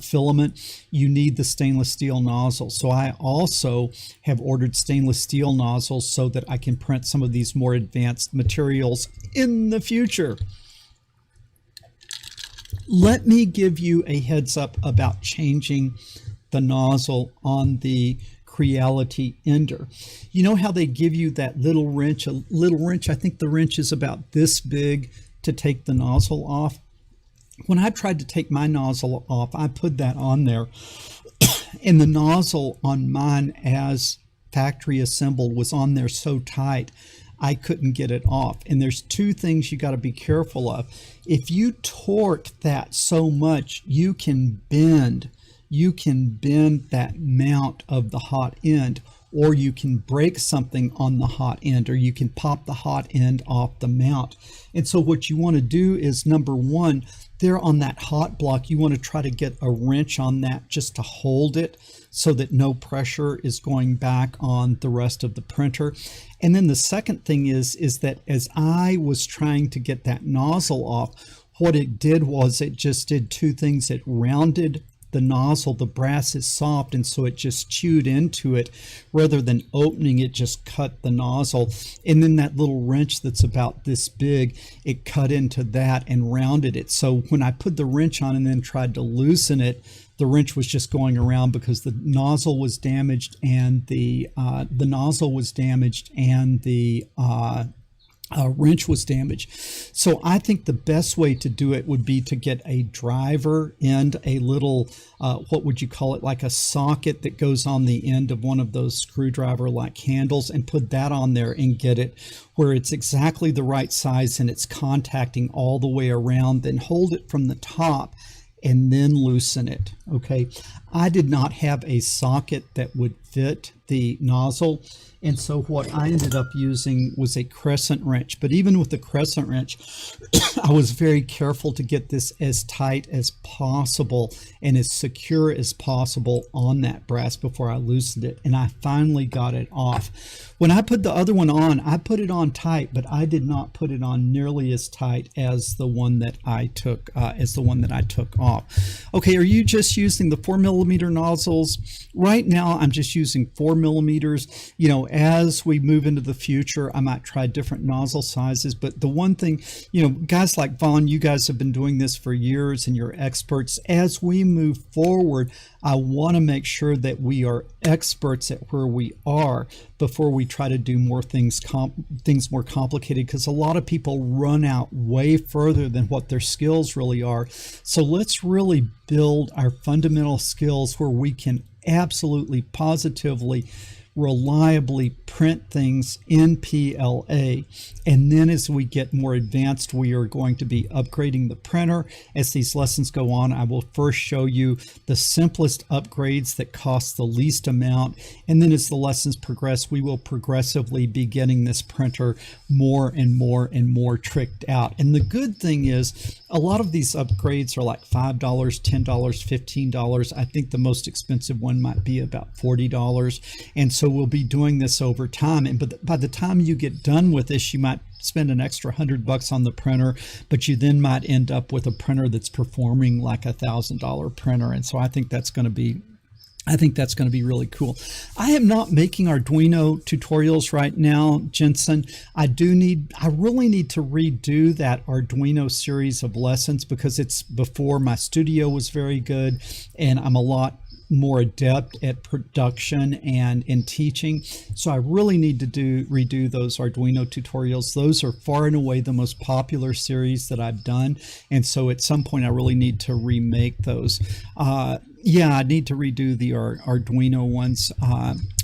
filament, you need the stainless steel nozzle. So I also have ordered stainless steel nozzles so that I can print some of these more advanced materials in the future. Let me give you a heads up about changing the nozzle on the Creality ender. You know how they give you that little wrench, I think the wrench is about this big, to take the nozzle off? When I tried to take my nozzle off, I put that on there, and the nozzle on mine, as factory assembled, was on there so tight I couldn't get it off. And there's two things you got to be careful of. If you torque that so much, you can bend that mount of the hot end, or you can break something on the hot end, or you can pop the hot end off the mount. And so what you want to do is, number one, there on that hot block, you want to try to get a wrench on that just to hold it so that no pressure is going back on the rest of the printer. And then the second thing is that as I was trying to get that nozzle off, what it did was it just did two things. It rounded the nozzle. The brass is soft, and so it just chewed into it rather than opening it, just cut the nozzle. And then that little wrench that's about this big, it cut into that and rounded it. So when I put the wrench on and then tried to loosen it, the wrench was just going around because the nozzle was damaged, and the wrench was damaged. So I think the best way to do it would be to get a driver and a little, what would you call it, like a socket that goes on the end of one of those screwdriver like handles, and put that on there and get it where it's exactly the right size and it's contacting all the way around. Then hold it from the top and then loosen it. Okay, I did not have a socket that would fit the nozzle, and so what I ended up using was a crescent wrench. But even with the crescent wrench, I was very careful to get this as tight as possible and as secure as possible on that brass before I loosened it, and I finally got it off. When I put the other one on, I put it on tight, but I did not put it on nearly as tight as the one that I took off. Okay, are you just using the 4mm nozzles? Right now, I'm just using 4mm. You know, as we move into the future, I might try different nozzle sizes. But the one thing, you know, guys like Vaughn, you guys have been doing this for years and you're experts. As we move forward, I want to make sure that we are experts at where we are before we try to do more things more complicated, because a lot of people run out way further than what their skills really are. So let's really build our fundamental skills where we can absolutely, positively, reliably print things in PLA. And then as we get more advanced, we are going to be upgrading the printer. As these lessons go on, I will first show you the simplest upgrades that cost the least amount. And then as the lessons progress, we will progressively be getting this printer more and more and more tricked out. And the good thing is, a lot of these upgrades are like $5, $10, $15. I think the most expensive one might be about $40. And so we'll be doing this over time. And by the time you get done with this, you might spend an extra $100 on the printer, but you then might end up with a printer that's performing like $1,000 printer. And so I think that's going to be really cool. I am not making Arduino tutorials right now, Jensen. I really need to redo that Arduino series of lessons, because it's before my studio was very good and I'm a lot more adept at production and in teaching. So I really need to redo those Arduino tutorials. Those are far and away the most popular series that I've done. And so at some point I really need to remake those. Yeah, I need to redo the Arduino ones.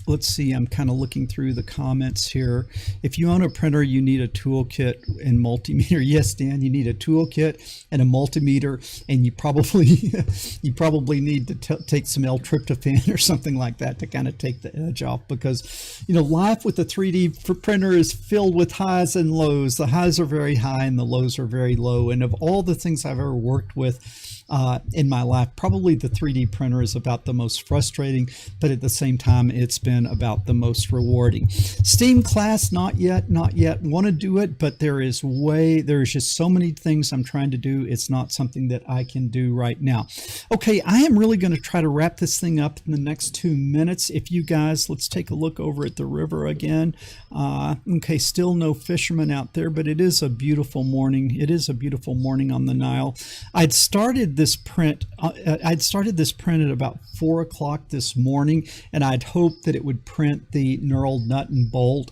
Let's see, I'm kind of looking through the comments here. If you own a printer, you need a toolkit and multimeter. Yes, Dan, you need a toolkit and a multimeter, and you probably need to take some L-tryptophan or something like that to kind of take the edge off, because, you know, life with a 3D printer is filled with highs and lows. The highs are very high and the lows are very low. And of all the things I've ever worked with in my life, probably the 3D printer is about the most frustrating, but at the same time, it's been about the most rewarding. STEAM class, not yet. Want to do it, but there's just so many things I'm trying to do. It's not something that I can do right now. Okay, I am really going to try to wrap this thing up in the next 2 minutes. If you guys, let's take a look over at the river again. Okay, still no fishermen out there, but it is a beautiful morning. It is a beautiful morning on the Nile. I'd started this print at about 4 o'clock this morning, and I'd hoped that it would print the Knurled Nut and Bolt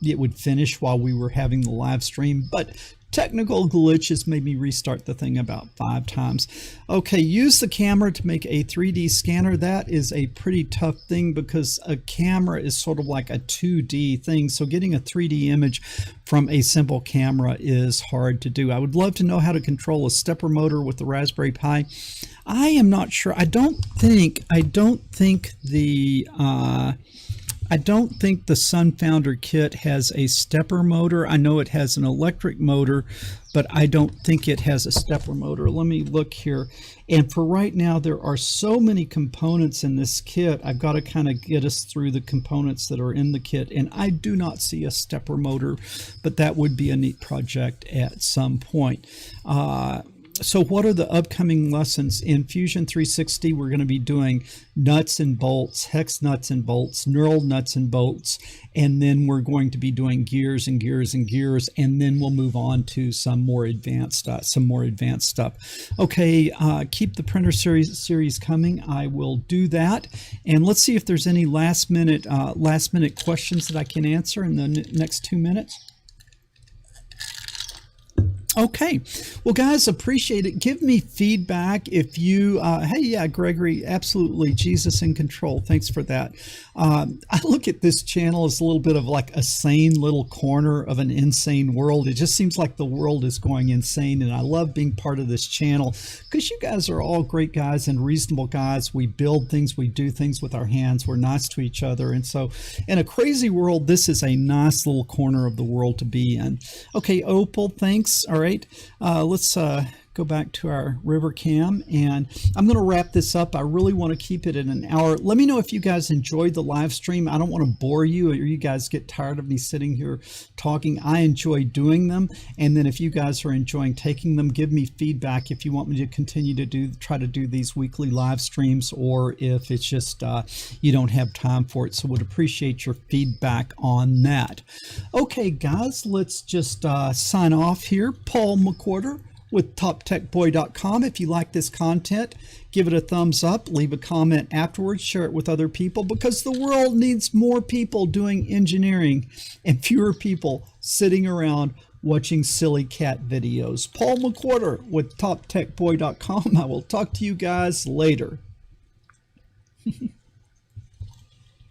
it would finish while we were having the live stream, but Technical glitches made me restart the thing about 5 times. Okay, use the camera to make a 3D scanner. That is a pretty tough thing because a camera is sort of like a 2D thing. So getting a 3D image from a simple camera is hard to do. I would love to know how to control a stepper motor with the Raspberry Pi. I am not sure. I don't think the Sunfounder kit has a stepper motor. I know it has an electric motor, but I don't think it has a stepper motor. Let me look here. And for right now, there are so many components in this kit. I've got to kind of get us through the components that are in the kit. And I do not see a stepper motor, but that would be a neat project at some point. So what are the upcoming lessons? In Fusion 360, we're going to be doing nuts and bolts, hex nuts and bolts, knurled nuts and bolts, and then we're going to be doing gears and gears and gears, and then we'll move on to some more advanced stuff. Okay, keep the printer series coming. I will do that, and let's see if there's any last minute questions that I can answer in the next 2 minutes. Okay, well guys, appreciate it. Give me feedback if you hey, yeah, Gregory, absolutely, Jesus in control, thanks for that. I look at this channel as a little bit of like a sane little corner of an insane world. It just seems like the world is going insane, and I love being part of this channel because you guys are all great guys and reasonable guys. We build things, we do things with our hands, we're nice to each other, and so in a crazy world, this is a nice little corner of the world to be in. Okay, Opal, thanks. All right, let's go back to our river cam, and I'm going to wrap this up. I really want to keep it in an hour. Let me know if you guys enjoyed the live stream. I don't want to bore you or you guys get tired of me sitting here talking. I enjoy doing them, and then if you guys are enjoying taking them, give me feedback if you want me to continue to try to do these weekly live streams, or if it's just you don't have time for it. So would appreciate your feedback on that. Okay guys, let's just sign off here. Paul McWhorter with TopTechBoy.com. If you like this content, give it a thumbs up, leave a comment afterwards, share it with other people, because the world needs more people doing engineering and fewer people sitting around watching silly cat videos. Paul McWhorter with TopTechBoy.com. I will talk to you guys later.